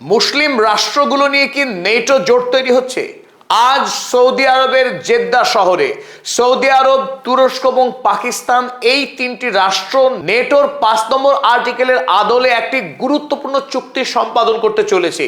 মুসলিম রাষ্ট্রগুলো নিয়ে কি নেটো জোট তৈরি হচ্ছে? আজ সৌদি আরবের জেদ্দা শহরে সৌদি আরব, তুরস্ক এবং পাকিস্তান এই তিনটি রাষ্ট্র নেটোর 5 নম্বর আর্টিকেলের আদলে একটি গুরুত্বপূর্ণ চুক্তি সম্পাদন করতে চলেছে।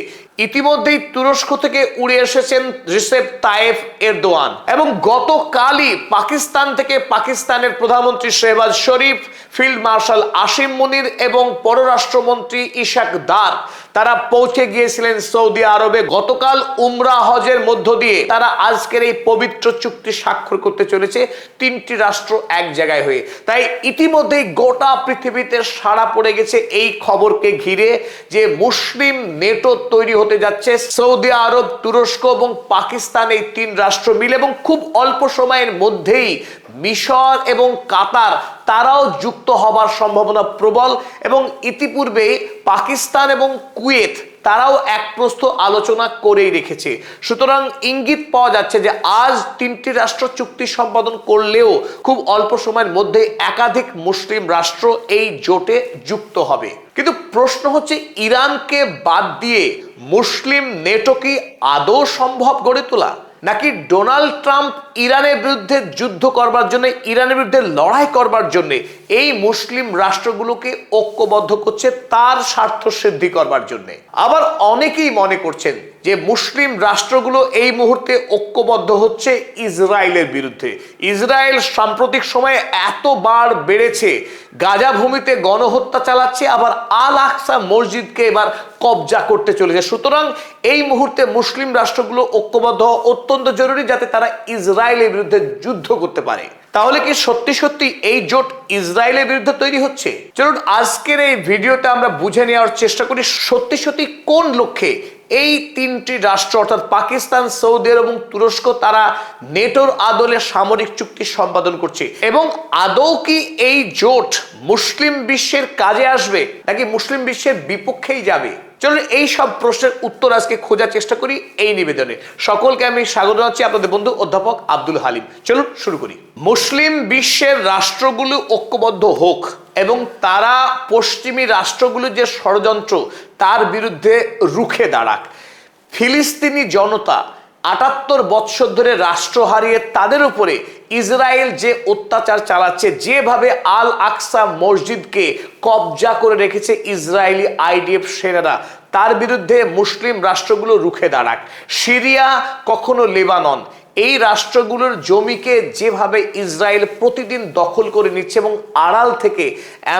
ইতিমধ্যেই তুরস্ক থেকে উড়ে এসেছেন রিসেপ তাইয়েপ এরদোয়ান এবং গতকালই পাকিস্তান থেকে পাকিস্তানের প্রধানমন্ত্রী শেহবাজ শরীফ, ফিল্ড মার্শাল আসিম মুনির এবং পররাষ্ট্রমন্ত্রী ইশাক দার তারা পৌঁছে গিয়েছিলেন সৌদি আরবে। গতকাল উমরা হজের মধ্য দিয়ে তারা আজকের এই পবিত্র চুক্তি স্বাক্ষর করতে চলেছে তিনটি রাষ্ট্র এক জায়গায় হয়ে। তাই ইতিমধ্যেই গোটা পৃথিবীতে সাড়া পড়ে গেছে এই খবরকে ঘিরে যে মুসলিম নেটো তৈরি হতে যাচ্ছে। সৌদি আরব, তুরস্ক এবং পাকিস্তান এই তিন রাষ্ট্র মিলে এবং খুব অল্প সময়ের মধ্যেই মিশর এবং কাতার তারাও যুক্ত হবার সম্ভাবনা প্রবল এবং ইতিপূর্বে পাকিস্তান এবং কুয়েত তারাও এক প্রস্থ আলোচনা করেই রেখেছে। সুতরাং ইঙ্গিত পাওয়া যাচ্ছে যে আজ তিনটি রাষ্ট্র চুক্তি সম্পাদন করলেও খুব অল্প সময়ের মধ্যে একাধিক মুসলিম রাষ্ট্র এই জোটে যুক্ত হবে। কিন্তু প্রশ্ন হচ্ছে, ইরানকে বাদ দিয়ে মুসলিম নেটো কি আদৌ সম্ভব গড়ে তোলা, নাকি ডোনাল্ড ট্রাম্প ইরানের বিরুদ্ধে যুদ্ধ করবার জন্য, ইরানের বিরুদ্ধে লড়াই করবার জন্য এই মুসলিম রাষ্ট্রগুলোকে ঐক্যবদ্ধ করছে তার স্বার্থ সিদ্ধি করবার জন্য? আবার অনেকেই মনে করছেন যে মুসলিম রাষ্ট্রগুলো এই মুহূর্তে ঐক্যবদ্ধ হচ্ছে ইসরায়েলের বিরুদ্ধে। ইসরায়েল সাম্প্রতিক সময়ে এতবার বেড়েছে, গাজা ভূমিতে গণহত্যা চালাচ্ছে, আবার আল আকসা মসজিদকে এবার কবজা করতে চলেছে। সুতরাং এই মুহূর্তে মুসলিম রাষ্ট্রগুলো ঐক্যবদ্ধ হওয়া অত্যন্ত জরুরি, যাতে তারা ইসরায়েলের বিরুদ্ধে যুদ্ধ করতে পারে। তাহলে কি সত্যি সত্যি এই জোট ইসরায়েলের বিরুদ্ধে তৈরি হচ্ছে? চলুন আজকের এই ভিডিওতে আমরা বুঝে নেওয়ার চেষ্টা করি সত্যি সত্যি কোন লক্ষ্যে এই তিনটি রাষ্ট্র অর্থাৎ পাকিস্তান, সৌদি আরব এবং তুরস্ক তারা নেটোর আদলে সামরিক চুক্তি সম্পাদন করছে, এবং আদৌ কি এই জোট মুসলিম বিশ্বের কাজে আসবে নাকি মুসলিম বিশ্বের বিপক্ষেই যাবে? চলুন এই সব প্রশ্নের উত্তর আজকে খোঁজার চেষ্টা করি এই নিবেদনে। সকলকে আমি স্বাগত জানাচ্ছি, আপনাদের বন্ধু অধ্যাপক আব্দুল হালিম। চলুন শুরু করি। মুসলিম বিশ্বের রাষ্ট্রগুলো ঐক্যবদ্ধ হোক এবং তারা পশ্চিমী রাষ্ট্রগুলোর যে ষড়যন্ত্র তার বিরুদ্ধে রুখে দাঁড়াক। ফিলিস্তিনি জনতা ৭৮ বৎসর ধরে রাষ্ট্র হারিয়ে তাদের উপরে ইসরায়েল যে অত্যাচার চালাচ্ছে, যেভাবে আল আকসা মসজিদকে কবজা করে রেখেছে ইসরায়েলি আইডিএফ সেনারা, তার বিরুদ্ধে মুসলিম রাষ্ট্রগুলো রুখে দাঁড়াক। সিরিয়া, কখনো লেবানন, এই রাষ্ট্রগুলোর জমিকে যেভাবে ইসরায়েল প্রতিদিন দখল করে নিচ্ছে এবং আড়াল থেকে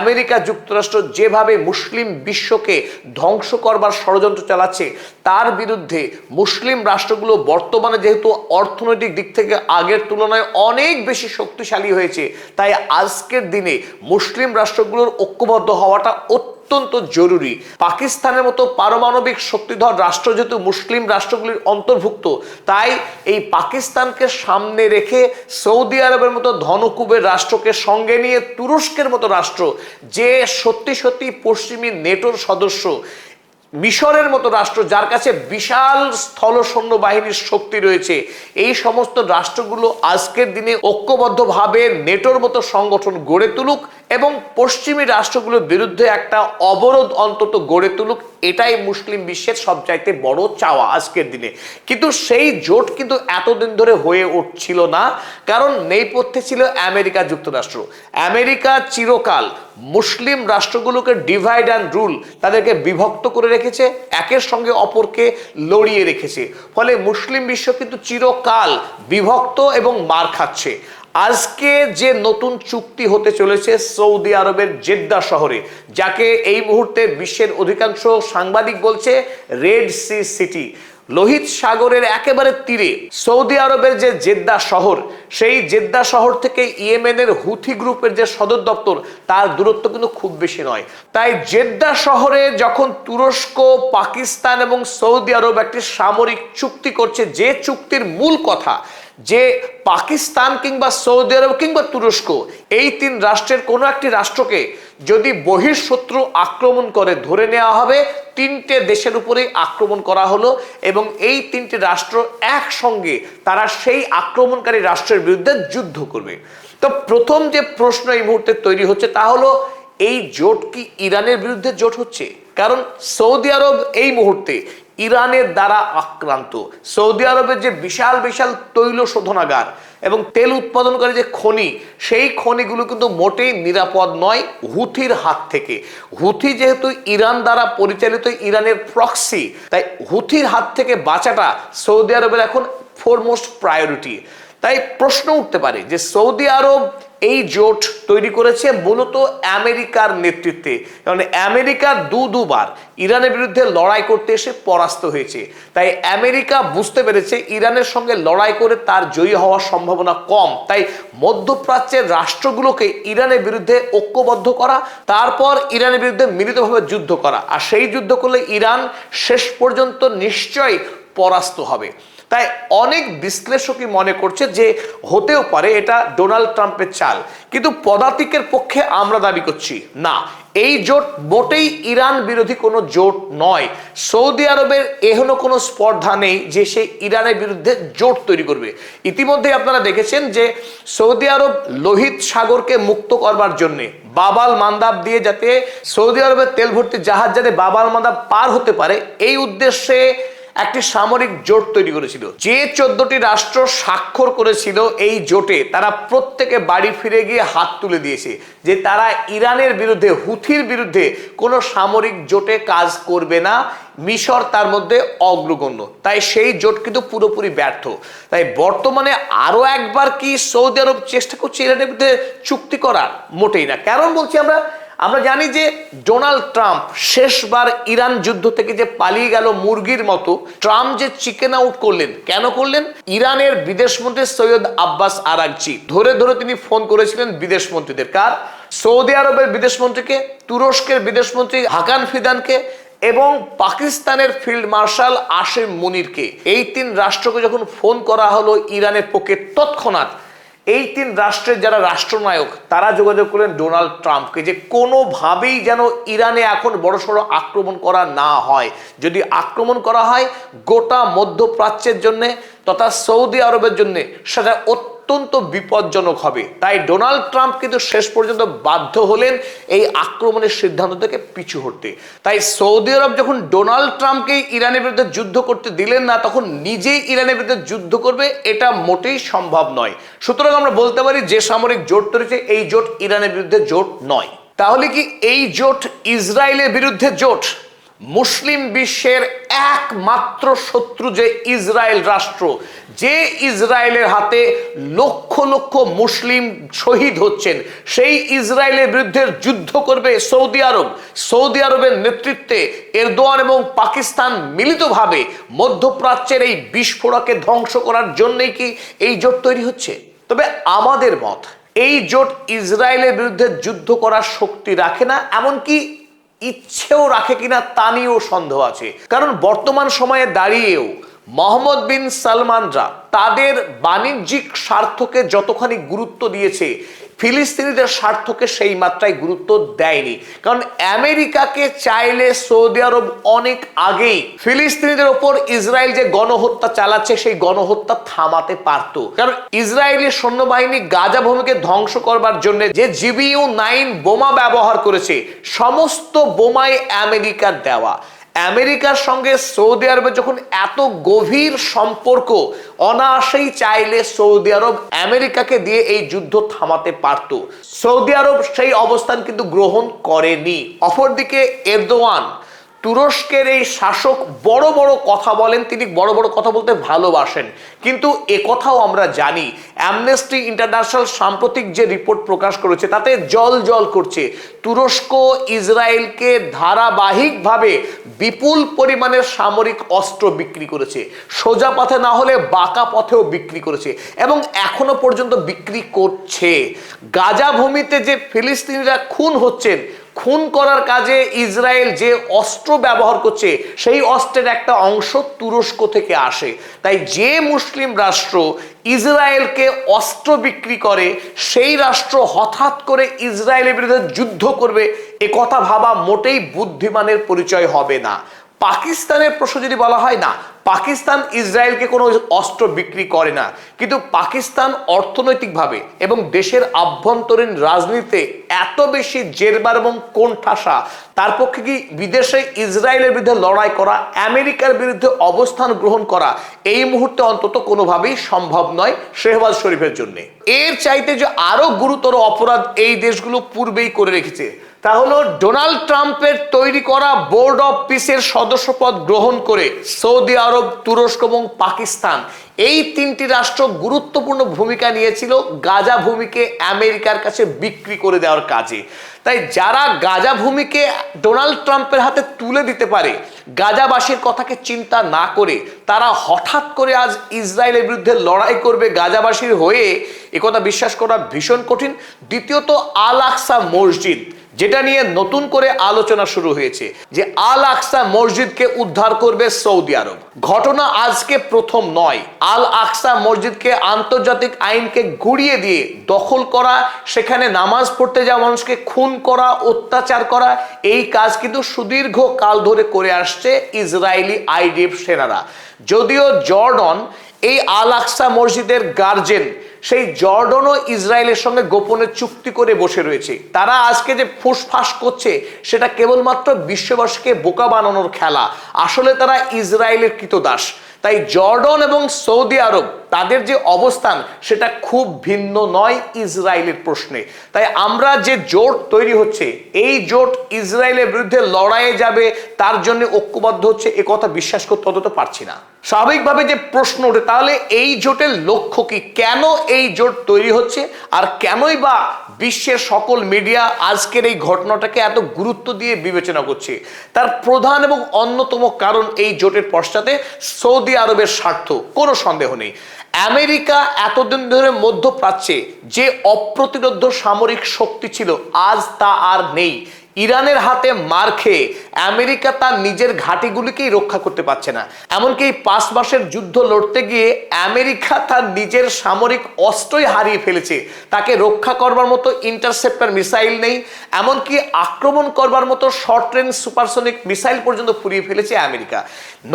আমেরিকা যুক্তরাষ্ট্র যেভাবে মুসলিম বিশ্বকে ধ্বংস করবার ষড়যন্ত্র চালাচ্ছে, তার বিরুদ্ধে মুসলিম রাষ্ট্রগুলো বর্তমানে যেহেতু অর্থনৈতিক দিক থেকে আগের তুলনায় অনেক বেশি শক্তিশালী হয়েছে, তাই আজকের দিনে মুসলিম রাষ্ট্রগুলোর ঐক্যবদ্ধ হওয়াটা অত্যন্ত জরুরি। পাকিস্তানের মতো পারমাণবিক শক্তিধর রাষ্ট্র যেহেতু মুসলিম রাষ্ট্রগুলির অন্তর্ভুক্ত, তাই এই পাকিস্তানকে সামনে রেখে সৌদি আরবের মতো ধনকুবের রাষ্ট্রকে সঙ্গে নিয়ে তুরস্কের মতো রাষ্ট্র যে সত্যি সত্যি পশ্চিমী নেটোর সদস্য, মিশরের মতো রাষ্ট্র যার কাছে বিশাল স্থল সৈন্য বাহিনীর শক্তি রয়েছে, এই সমস্ত রাষ্ট্রগুলো আজকের দিনে ঐক্যবদ্ধভাবে নেটোর মতো সংগঠন গড়ে তুলুক এবং পশ্চিমী রাষ্ট্রগুলোর বিরুদ্ধে একটা অবরোধ অন্তত গড়ে তুলুক, এটাই মুসলিম বিশ্বের সবচাইতে বড় চাওয়া আজকের দিনে। কিন্তু সেই জোট কিন্তু এতদিন ধরে হয়ে উঠছিল না, কারণ নেপথ্যে ছিল আমেরিকা যুক্তরাষ্ট্র। আমেরিকা চিরকাল মুসলিম রাষ্ট্রগুলোকে ডিভাইড অ্যান্ড রুল, তাদেরকে বিভক্ত করে রেখেছে, একের সঙ্গে অপরকে লড়িয়ে রেখেছে। ফলে মুসলিম বিশ্ব কিন্তু চিরকাল বিভক্ত এবং মার খাচ্ছে। আজকে যে নতুন চুক্তি হতে চলেছে সৌদি আরবের জেদ্দা শহরে, যাকে এই মুহূর্তে বিশ্বের অধিকাংশ সাংবাদিক বলছে রেড সি সিটি, লোহিত সাগরের একেবারে তীরে সৌদি আরবের যে জেদ্দা শহর, সেই জেদ্দা শহর থেকে ইয়েমেনের হুথি গ্রুপের যে সদর দপ্তর, তার দূরত্ব কিন্তু খুব বেশি নয়। তাই জেদ্দা শহরে যখন তুরস্ক, পাকিস্তান এবং সৌদি আরব একটি সামরিক চুক্তি করছে, যে চুক্তির মূল কথা যে পাকিস্তান কিংবা সৌদি আরব কিংবা তুরস্ক এই তিন রাষ্ট্রের কোনো একটি রাষ্ট্রকে যদি বহিঃশত্রু আক্রমণ করে, ধরে নেওয়া হবে তিনটে দেশের উপরেই আক্রমণ করা হলো এবং এই তিনটি রাষ্ট্র একসঙ্গে তারা সেই আক্রমণকারী রাষ্ট্রের বিরুদ্ধে যুদ্ধ করবে। তো প্রথম যে প্রশ্ন এই মুহূর্তে তৈরি হচ্ছে তা হলো, এই জোট কি ইরানের বিরুদ্ধে জোট হচ্ছে? কারণ সৌদি আরব এই মুহূর্তে ইরানের দ্বারা আক্রান্ত। সৌদি আরবের যে বিশাল বিশাল তৈল শোধনাগার এবং তেল উৎপাদনকারী যে খনি, সেই খনিগুলো কিন্তু মোটেই নিরাপদ নয় হুথির হাত থেকে। হুথি যেহেতু ইরান দ্বারা পরিচালিত, ইরানের প্রক্সি, তাই হুথির হাত থেকে বাঁচাটা সৌদি আরবের এখন ফোরমোস্ট প্রায়োরিটি। তাই প্রশ্ন উঠতে পারে যে সৌদি আরব এই জোট তৈরি করেছে মূলত আমেরিকার নেতৃত্বে, কারণ আমেরিকা দুবার ইরানের বিরুদ্ধে লড়াই করতে এসে পরাস্ত হয়েছে। তাই আমেরিকা বুঝতে পেরেছে ইরানের সঙ্গে লড়াই করে তার জয়ী হওয়ার সম্ভাবনা কম। তাই মধ্যপ্রাচ্যের রাষ্ট্রগুলোকে ইরানের বিরুদ্ধে ঐক্যবদ্ধ করা, তারপর ইরানের বিরুদ্ধে মিলিতভাবে যুদ্ধ করা, আর সেই যুদ্ধ করলে ইরান শেষ পর্যন্ত নিশ্চয়ই পরাস্ত হবে। তাই অনেক বিশ্লেষকই মনে করছে যে হতেও পারে এটা ডোনাল্ড ট্রাম্পের চাল, কিন্তু পদাতিকের পক্ষে আমরা দাবি করছি না, এই জোট মোটেই ইরান বিরোধী কোনো জোট নয়। সৌদি আরবের এখনো কোনো স্পর্ধা নেই যে সে ইরানের বিরুদ্ধে জোট তৈরি করবে। ইতিমধ্যে আপনারা দেখেছেন যে সৌদি আরব লোহিত সাগরকে মুক্ত করবার জন্যে বাবাল মান্দাব দিয়ে যাতে সৌদি আরবের তেল ভর্তি জাহাজ যাতে বাবাল মান্দাব পার হতে পারে, এই উদ্দেশ্যে একটি সামরিক জোট তৈরি করেছিল। যে 14টি রাষ্ট্র স্বাক্ষর করেছিল এই জোটে, তারা প্রত্যেকে বাড়ি ফিরে গিয়ে হাত তুলে দিয়েছে যে তারা ইরানের বিরুদ্ধে, হুথির বিরুদ্ধে কোনো সামরিক জোটে কাজ করবে না। মিশর তার মধ্যে অগ্রগণ্য, তাই সেই জোট কিন্তু পুরোপুরি ব্যর্থ। তাই বর্তমানে আরো একবার কি সৌদি আরব চেষ্টা করছে ইরানের বিরুদ্ধে চুক্তি করার? মোটেই না। কারণ বলছি আমরা জানি যে ডোনাল্ড ট্রাম্প শেষবার ইরান যুদ্ধ থেকে যে পালিয়ে গেল মুরগির মতো, ট্রাম্প যে চিকেন আউট করলেন, কেন করলেন? ইরানের বিদেশমন্ত্রী সৈয়দ আব্বাস আরাগচি ধরে ধরে তিনি ফোন করেছিলেন বিদেশ মন্ত্রীদের। কার? সৌদি আরবের বিদেশমন্ত্রীকে, তুরস্কের বিদেশমন্ত্রী হাকান ফিদানকে এবং পাকিস্তানের ফিল্ড মার্শাল আসিম মুনিরকে। এই 3 রাষ্ট্রকে যখন ফোন করা হলো ইরানের পক্ষে, তৎক্ষণাৎ এই 3 রাষ্ট্রের যারা রাষ্ট্রনায়ক তারা যোগাযোগ করলেন ডোনাল্ড ট্রাম্পকে যে কোনোভাবেই যেন ইরানে এখন বড়সড় আক্রমণ করা না হয়। যদি আক্রমণ করা হয় গোটা মধ্যপ্রাচ্যের জন্য তথা সৌদি আরবের জন্য সেটা অত্যন্ত বিপজ্জনক হবে। তাই ডোনাল্ড ট্রাম্প কিন্তু শেষ পর্যন্ত বাধ্য হলেন এই আক্রমণের সিদ্ধান্ত থেকে পিছু হটতে। তাই সৌদি আরব যখন ডোনাল্ড ট্রাম্পকে ইরানের বিরুদ্ধে যুদ্ধ করতে দিলেন না, তখন নিজেই ইরানের বিরুদ্ধে যুদ্ধ করবে এটা মোটেই সম্ভব নয়। সুতরাং আমরা বলতে পারি যে সামরিক জোট তৈরি, এই জোট ইরানের বিরুদ্ধে জোট নয়। তাহলে কি এই জোট ইসরায়েলের বিরুদ্ধে জোট? মুসলিম বিশ্বের একমাত্র শত্রু যে ইসরায়েল রাষ্ট্র, যে ইসরায়েলের হাতে লক্ষ লক্ষ মুসলিম শহীদ হচ্ছেন, সেই ইসরায়েলের বিরুদ্ধে যুদ্ধ করবে সৌদি আরব। সৌদি আরবের নেতৃত্বে এরদোয়ান এবং পাকিস্তান মিলিতভাবে মধ্যপ্রাচ্যের এই বিস্ফোরককে ধ্বংস করার জন্যই কি এই জোট তৈরি হচ্ছে? তবে আমাদের মত, এই জোট ইসরায়েলের বিরুদ্ধে যুদ্ধ করার শক্তি রাখে না, এমনকি ইচ্ছেও রাখে কিনা তা নিয়েও সন্দেহ আছে। কারণ বর্তমান সময়ে দাঁড়িয়েও মোহাম্মদ বিন সালমানরা তাদের বাণিজ্যিক স্বার্থকে যতখানি গুরুত্ব দিয়েছে, ফিলিস্তিনিদের স্বার্থকে সেই মাত্রায় গুরুত্ব দেয়নি। কারণ আমেরিকাকে চাইলে সৌদি আরব অনেক আগেই ফিলিস্তিনিদের ওপর ইসরায়েল যে গণহত্যা চালাচ্ছে সেই গণহত্যা থামাতে পারত। কারণ ইসরায়েলি সৈন্যবাহিনী গাজা ভূমিকে ধ্বংস করবার জন্য যে GBU-9 বোমা ব্যবহার করেছে, সমস্ত বোমাই আমেরিকার দেওয়া। আমেরিকার সঙ্গে সৌদি আরবের যখন এত গভীর সম্পর্ক, অনায়াসেই চাইলে সৌদি আরব আমেরিকাকে দিয়ে এই যুদ্ধ থামাতে পারত। সৌদি আরব সেই অবস্থান কিন্তু গ্রহণ করেনি। অপরদিকে এরদোয়ান, তুরস্কের এই শাসক, বড় বড় কথা বলেন, তিনি বড় বড় কথা বলতে ভালোবাসেন, কিন্তু এ কথাও আমরা জানি অ্যামনেস্টি ইন্টারন্যাশনাল সাম্প্রতিক যে রিপোর্ট প্রকাশ করেছে তাতে জল জল করছে। তুরস্ক ইসরায়েলকে ধারাবাহিকভাবে বিপুল পরিমাণের সামরিক অস্ত্র বিক্রি করেছে, সোজা পথে না হলে বাঁকা পথেও বিক্রি করেছে এবং এখনো পর্যন্ত বিক্রি করছে। গাজা ভূমিতে যে ফিলিস্তিনিরা খুন হচ্ছেন, খুন করার কাজে ইসরায়েল যে অস্ত্র ব্যবহার করছে সেই অস্ত্রের একটা অংশ তুরস্ক থেকে আসে। তাই যে মুসলিম রাষ্ট্র ইসরায়েলকে অস্ত্র বিক্রি করে, সেই রাষ্ট্র হঠাৎ করে ইসরায়েলের বিরুদ্ধে যুদ্ধ করবে, এ কথা ভাবা মোটেই বুদ্ধিমানের পরিচয় হবে না। পাকিস্তানের প্রশ্ন যদি বলা হয়, না, পাকিস্তান ইসরায়েলকে কোনো অস্ত্র বিক্রি করে না, কিন্তু পাকিস্তান অর্থনৈতিকভাবে এবং দেশের আভ্যন্তরীণ রাজনীতিতে এত বেশি জেরবার এবং কোণঠাসা, তার পক্ষে কি বিদেশে ইসরায়েলের বিরুদ্ধে লড়াই করা, আমেরিকার বিরুদ্ধে অবস্থান গ্রহণ করা এই মুহূর্তে অন্তত কোনোভাবেই সম্ভব নয় শেহবাজ শরীফের জন্য। এর চাইতে যে আরো গুরুতর অপরাধ এই দেশগুলো পূর্বেই করে রেখেছে, তা হলো ডোনাল্ড ট্রাম্পের তৈরি করা বোর্ড অফ পিসের সদস্যপদ গ্রহণ করে সৌদি আরব, তুরস্ক এবং পাকিস্তান এই তিনটি রাষ্ট্র গুরুত্বপূর্ণ ভূমিকা নিয়েছিল গাজা ভূমিকে আমেরিকার কাছে বিক্রি করে দেওয়ার কাজে। তাই যারা গাজা ভূমিকে ডোনাল্ড ট্রাম্পের হাতে তুলে দিতে পারে, গাজাবাসীর কথাকে চিন্তা না করে তারা হঠাৎ করে আজ ইসরায়েলের বিরুদ্ধে লড়াই করবে গাজাবাসীর হয়ে, একথা বিশ্বাস করা ভীষণ কঠিন। দ্বিতীয়ত, আল আকসা মসজিদ, যেটা নিয়ে নতুন করে আলোচনা শুরু হয়েছে যে আল আকসা মসজিদকে উদ্ধার করবে সৌদি আরব। ঘটনা আজকে প্রথম নয়। আল আকসা মসজিদকে আন্তর্জাতিক আইনকে গুড়িয়ে দিয়ে দখল করা, সেখানে নামাজ পড়তে যাওয়া মানুষকে খুন করা, অত্যাচার করা, এই কাজ কিন্তু সুদীর্ঘ কাল ধরে করে আসছে ইসরায়েলি আইডিএফ সেনারা। যদিও জর্ডন এই আল আকসা মসজিদের গার্জেন, সেই জর্ডনও ইসরায়েলের সঙ্গে গোপনে চুক্তি করে বসে রয়েছে। তারা আজকে যে ফুসফাস করছে সেটা কেবলমাত্র বিশ্ববাসীকে বোকা বানানোর খেলা, আসলে তারা ইসরায়েলের কৃতদাস। তাই জর্ডন এবং সৌদি আরব তাদের যে অবস্থান সেটা খুব ভিন্ন নয় ইসরায়েলের প্রশ্নে। তাই আমরা যে জোট তৈরি হচ্ছে, এই জোট ইসরায়েলের বিরুদ্ধে লড়াইয়ে যাবে, তার জন্য ঐক্যবদ্ধ হচ্ছে, এ কথা বিশ্বাস করতে অন্তত পারছি না। স্বাভাবিকভাবে যে প্রশ্ন ওঠে, তাহলে এই জোটের লক্ষ্য কি? কেন এই জোট তৈরি হচ্ছে? আর কেনই বা বিশ্বের সকল মিডিয়া আজকের এই ঘটনাটাকে এত গুরুত্ব দিয়ে বিবেচনা করছে? তার প্রধান এবং অন্যতম কারণ এই জোটের পশ্চাতে সৌদি আরবের স্বার্থ, কোনো সন্দেহ নেই। আমেরিকা এতদিন ধরে মধ্যপ্রাচ্যে যে অপ্রতিরোধ্য সামরিক শক্তি ছিল, আজ তা আর নেই। ইরানের হাতে মার খেয়ে আমেরিকা তার নিজের ঘাঁটিগুলিকেই রক্ষা করতে পারছে না। এমনকি 5 মাসের যুদ্ধ লড়তে গিয়ে আমেরিকা তার নিজের সামরিক অস্ত্রই হারিয়ে ফেলেছে। তাকে রক্ষা করবার মতো ইন্টারসেপ্টর মিসাইল নেই, এমনকি আক্রমণ করবার মতো শর্ট রেঞ্জ সুপারসনিক মিসাইল পর্যন্ত ফুরিয়ে ফেলেছে আমেরিকা।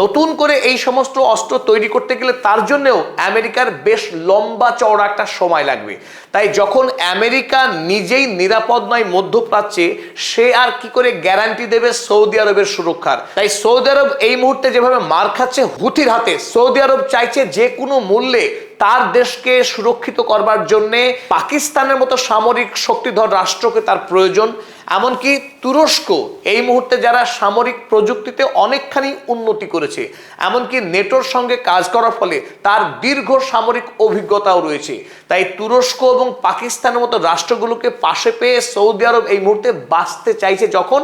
নতুন করে এই সমস্ত অস্ত্র তৈরি করতে গেলে তার জন্যও আমেরিকার বেশ লম্বা চওড়া একটা সময় লাগবে। তাই যখন আমেরিকা নিজেই নিরাপদ নয় মধ্যপ্রাচ্যে, সে আর কি করে গ্যারান্টি দেবে সৌদি আরবের সুরক্ষার? তাই সৌদি আরব এই মুহূর্তে যেভাবে মার খাচ্ছে হুথির হাতে, সৌদি আরব চাইছে যে কোনো মূল্যে তার দেশকে সুরক্ষিত করবার জন্যে পাকিস্তানের মতো সামরিক শক্তিধর রাষ্ট্রকে তার প্রয়োজন। এমনকি তুরস্ক এই মুহূর্তে যারা সামরিক প্রযুক্তিতে অনেকখানি উন্নতি করেছে, এমনকি নেটোর সঙ্গে কাজ করার ফলে তার দীর্ঘ সামরিক অভিজ্ঞতাও রয়েছে। তাই তুরস্ক এবং পাকিস্তানের মতো রাষ্ট্রগুলোকে পাশে পেয়ে সৌদি আরব এই মুহূর্তে বাঁচতে চাইছে, যখন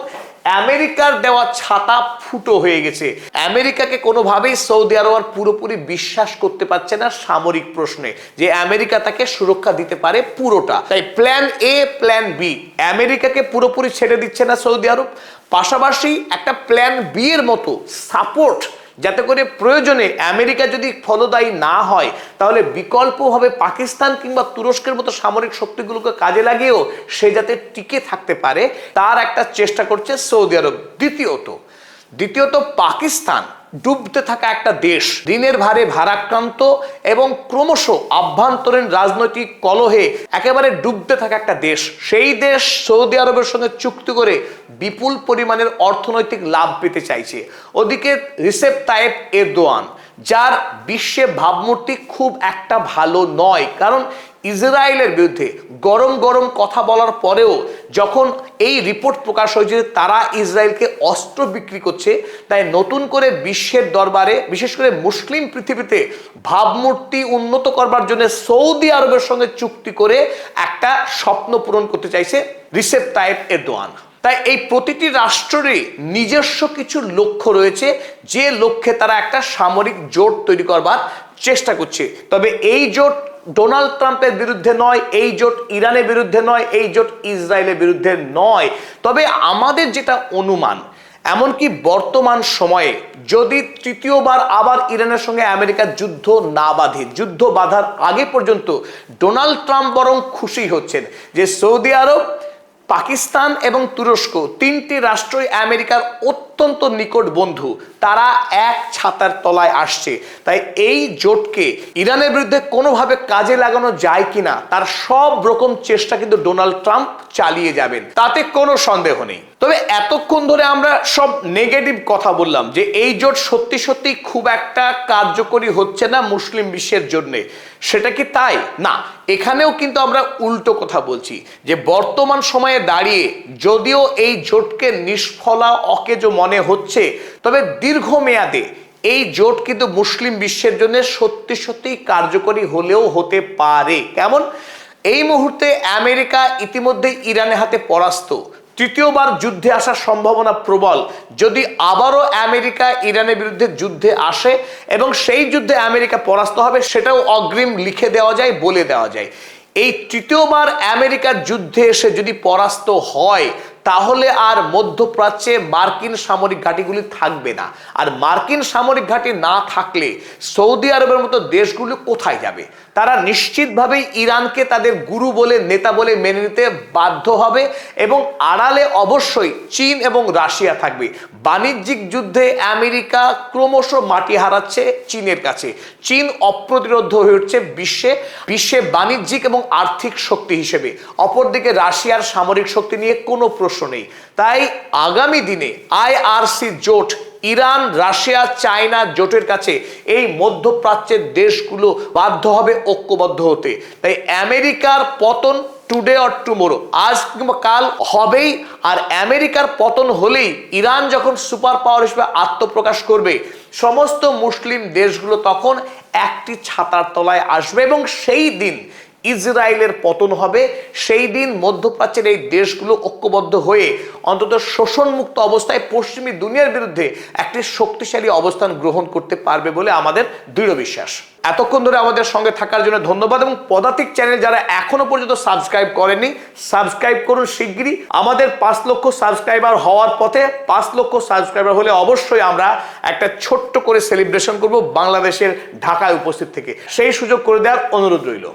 আমেরিকার দেওয়া ছাতা ফুটো হয়ে গেছে। আমেরিকাকে কোনোভাবেই সৌদি আরব আর পুরোপুরি বিশ্বাস করতে পারছে না সামরিক প্রশ্নে যে আমেরিকা তাকে সুরক্ষা দিতে পারে পুরোটা। তাই প্ল্যান এ, প্ল্যান বি, আমেরিকাকে পুরোপুরি ছেড়ে দিচ্ছে না সৌদি আরব, পাশাপাশি একটা প্ল্যান বি এর মতো সাপোর্ট, যাতে করে প্রয়োজনে আমেরিকা যদি ফলদায়ী না হয় তাহলে বিকল্পভাবে পাকিস্তান কিংবা তুরস্কের মতো সামরিক শক্তিগুলোকে কাজে লাগিয়েও সে যাতে টিকে থাকতে পারে, তার একটা চেষ্টা করছে সৌদি আরব। দ্বিতীয়ত পাকিস্তান ডুবতে থাকা একটা দেশ, ঋণের ভারে ভারাক্রান্ত এবং ক্রমশ আভ্যন্তরীণ রাজনৈতিক কলহে একেবারে ডুবতে থাকা একটা দেশ। সেই দেশ সৌদি আরবের সঙ্গে চুক্তি করে বিপুল পরিমাণের অর্থনৈতিক লাভ পেতে চাইছে। ওদিকে রিসেপ তাইয়েপ এরদোয়ান, যার বিশ্বে ভাবমূর্তি খুব একটা ভালো নয়, কারণ ইসরায়েলের বিরুদ্ধে গরম গরম কথা বলার পরেও যখন এই রিপোর্ট প্রকাশ হয়েছে তারা ইসরায়েলকে অস্ত্র বিক্রি করছে, তাই নতুন করে বিশ্বের দরবারে, বিশেষ করে মুসলিম পৃথিবীতে ভাবমূর্তি উন্নত করবার জন্য সৌদি আরবের সঙ্গে চুক্তি করে একটা স্বপ্ন পূরণ করতে চাইছে রিসেপ তাইয়েপ এরদোয়ান। তাই এই প্রতিটি রাষ্ট্রেরই নিজস্ব কিছু লক্ষ্য রয়েছে, যে লক্ষ্যে তারা একটা সামরিক জোট তৈরি করবার চেষ্টা করছে। তবে এই জোট ডোনাল্ড ট্রাম্পের বিরুদ্ধে নয়, এই জোট ইরানের বিরুদ্ধে নয়, এই জোট ইসরায়েলের বিরুদ্ধে নয়। তবে আমাদের যেটা অনুমান, এমনকি বর্তমান সময়ে যদি তৃতীয়বার আবার ইরানের সঙ্গে আমেরিকার যুদ্ধ না বাঁধে, যুদ্ধ বাঁধার আগে পর্যন্ত ডোনাল্ড ট্রাম্প বরং খুশি হচ্ছেন যে সৌদি আরব, পাকিস্তান এবং তুরস্ক তিনটি রাষ্ট্রই আমেরিকার অত্যন্ত নিকট বন্ধু, তারা এক ছাতার তলায় আসছে। তাই এই জোটকে ইরানের বিরুদ্ধে কোনোভাবে কাজে লাগানো যায় কিনা তার সব রকম চেষ্টা কিন্তু ডোনাল্ড ট্রাম্প চালিয়ে যাবেন, তাতে কোনো সন্দেহ নেই। তবে এতক্ষণ ধরে আমরা সব নেগেটিভ কথা বললাম যে এই জোট সত্যি সত্যি খুব একটা কার্যকরী হচ্ছে না মুসলিম বিশ্বের জন্য, সেটা কি তাই? না, এখানেও কিন্তু আমরা উল্টো কথা বলছি যে বর্তমান সময়ে দাঁড়িয়ে যদিও এই জোটকে নিষ্ফলা অকেজো মনে হচ্ছে, তবে দীর্ঘমেয়াদে এই জোট কিন্তু মুসলিম বিশ্বের জন্য সত্যি সত্যি কার্যকরী হলেও হতে পারে। কেমন? এই মুহূর্তে আমেরিকা ইতিমধ্যে ইরানের হাতে পরাস্ত, তৃতীয়বার যুদ্ধে আসার সম্ভাবনা প্রবল। যদি আবারও আমেরিকা ইরানের বিরুদ্ধে যুদ্ধে আসে এবং সেই যুদ্ধে আমেরিকা পরাস্ত হবে, সেটাও অগ্রিম লিখে দেওয়া যায়, বলে দেওয়া যায়। এই তৃতীয়বার আমেরিকার যুদ্ধে এসে যদি পরাস্ত হয়, তাহলে আর মধ্যপ্রাচ্যে মার্কিন সামরিক ঘাঁটিগুলি থাকবে না। আর মার্কিন সামরিক ঘাঁটি না থাকলে সৌদি আরবের মতো দেশগুলো কোথায় যাবে? তারা নিশ্চিতভাবেই ইরানকে তাদের গুরু বলে, নেতা বলে মেনে নিতে বাধ্য হবে এবং আড়ালে অবশ্যই চীন এবং রাশিয়া থাকবে। বাণিজ্যিক যুদ্ধে আমেরিকা ক্রমশ মাটি হারাচ্ছে চীনের কাছে। চীন অপ্রতিরোধ হয়ে উঠছে বিশ্বে বাণিজ্যিক এবং আর্থিক শক্তি হিসেবে। অপরদিকে রাশিয়ার সামরিক শক্তি নিয়ে কোনো প্রশ্ন নেই। তাই আগামী দিনে আইআরসি জোট ইরান, রাশিয়া, চায়না জোটের কাছে এই মধ্যপ্রাচ্যের দেশগুলো বাধ্য হবে ঐক্যবদ্ধ হতে। তাই আমেরিকার পতন টুডে অর টুমোরো, আজ কিংবা কাল হবেই। আর আমেরিকার পতন হলেই ইরান যখন সুপার পাওয়ার হিসেবে আত্মপ্রকাশ করবে, সমস্ত মুসলিম দেশগুলো তখন একটি ছাতার তলায় আসবে এবং সেই দিন ইসরায়েলের পতন হবে। সেই দিন মধ্যপ্রাচ্যের এই দেশগুলো ঐক্যবদ্ধ হয়ে অন্তত শোষণমুক্ত অবস্থায় পশ্চিমী দুনিয়ার বিরুদ্ধে একটি শক্তিশালী অবস্থান গ্রহণ করতে পারবে বলে আমাদের দৃঢ় বিশ্বাস। এতক্ষণ ধরে আমাদের সঙ্গে থাকার জন্য ধন্যবাদ। এবং পদাতিক চ্যানেল যারা এখনো পর্যন্ত সাবস্ক্রাইব করেননি, সাবস্ক্রাইব করুন শিগগিরই। আমাদের 5 লক্ষ সাবস্ক্রাইবার হওয়ার পথে। 5 লক্ষ সাবস্ক্রাইবার হলে অবশ্যই আমরা একটা ছোট্ট করে সেলিব্রেশন করব বাংলাদেশের ঢাকায় উপস্থিত থেকে। সেই সুযোগ করে দেওয়ার অনুরোধ রইল।